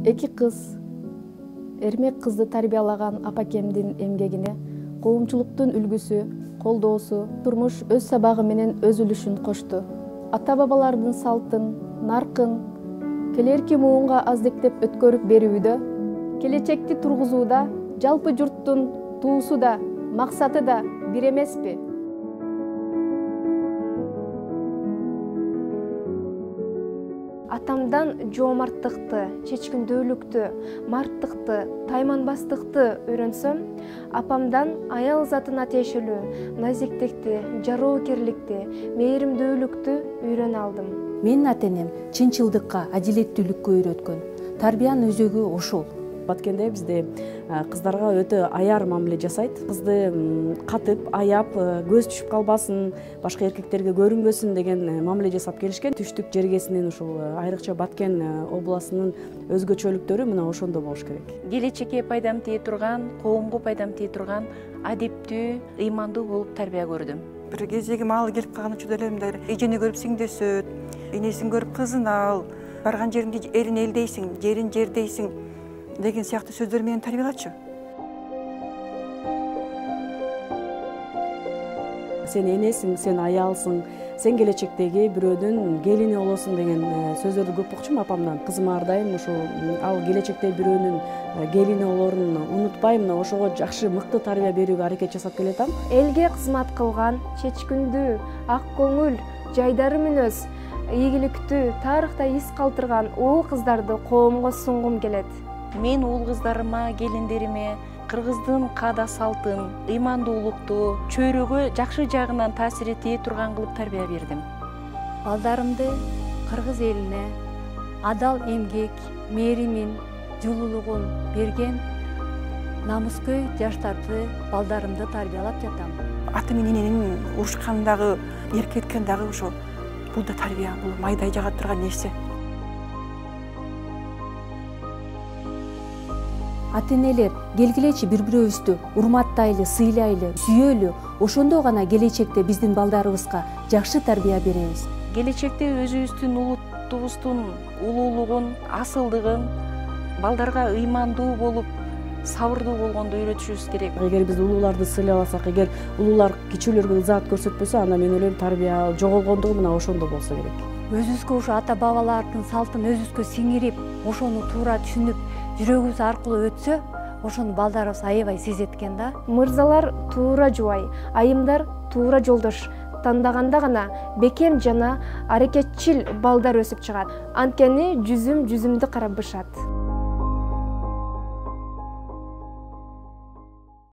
Эки кыз, эрмек кызды тарбиялаган апакемдин эмгегине коомчулуктун үлгүсү, колдоосу, турмуш өз сабагы менен өз үлүшүн кошту. Ата-бабалардын салтын, наркын келерки муунга аздектеп өткөрүп берүүдө, келечекти тургузууда жалпы журттун туусу да, максаты да бир эмеспи? Атамдан жоомарттыкты, чечкиндүүлүктү, марттыкты, тайманбастыкты үйрөнсөм, апамдан аял затына тиешелүү назиктикти, жароокерликти, мээримдүүлүктү үйрөнө алдым. Менин ата-энем чынчылдыкка, адилеттүүлүккө үйрөткөн. Тарбиянын өзөгү ошол. Баткенде бизде кыздарга өтө аяр мамиле жасайт. Кызды катып, аяп, көз түшүп калбасын, башка эркектерге көрүнбөсүн деген мамиле жасап келишкен. Түштүк жергесинин ушул айрыкча Баткен областынын өзгөчөлүктөрү мына ошондо болуш керек. Келечекке пайдам тие турган, коомго пайдам тие турган, адептүү, ыймандуу болуп тарбия көрдүм. Бир кезеги маалы келип калган учурда эле мындай эжени көрүп сиңдесөт, энесин көрүп кызын ал, барган жериңде эрин элдейсиң, жерин жердейсиң деген сыяктуу сөздөр менен тарбиялачу. Сен энесиң, сен аялсың, сен келечектеги бирөөнүн келини болосуң деген сөздөрдү көп укчумун апамдан. Кызым ар дайым ушул ал келечекте бирөөнүн келини болорун унутпай, мына ошого жакшы, мыкты тарбия берүүгө аракет жасап келатам. Элге кызмат кылган, чечкиндүү, ак көңүл, жайдары мүнөз, ийгиликтүү, тарыхта из калтырган уул кыздарды коомго сунгум келет. Мен уул кыздарыма, келиндериме кыргыздын каада салтын, ыймандуулукту, чөйрөгө жакшы жагынан таасир этие турган кылып тарбия бердим. Балдарымды кыргыз элине адал эмгек, мээримин, жылуулугун берген намыскөй жаштарды, балдарымды тарбиялап жатам. Аты менен эненин урушкандагы, эркеткендагы ошо бул да тарбия, бул майдай жага турган нерсе. Ата-энелер келгилечи бири-бирөөбүздү урматтайлы, сыйлайлы, сүйөлү. Ошондо гана келечекте биздин балдарыбызга жакшы тарбия беребиз. Келечекте өзүбүздүн улутубуздун улуулугун, асылдыгын балдарга ыймандуу болуп, сабырдуу болгонду үйрөтүшүбүз керек. Эгер биз улууларды сыйлабасак, эгер улуулар кичүүлөргө ызаат көрсөтпөсө, анда мен ойлойм тарбия жоголгондугу мына ошондо болсо керек. Өзүбүзгө ушу ата-бабалардын салтын өзүбүзгө сиңирип, ошону туура түшүнүп, жүрөгүбүз аркылуу өтсө, ошону балдарыбыз аябай сезет экен да. Мырзалар туура жубай, айымдар туура жолдош тандаганда гана бекем жана аракетчил балдар өсүп чыгат. Анткени жүзүм жүзүмдү карап бышат.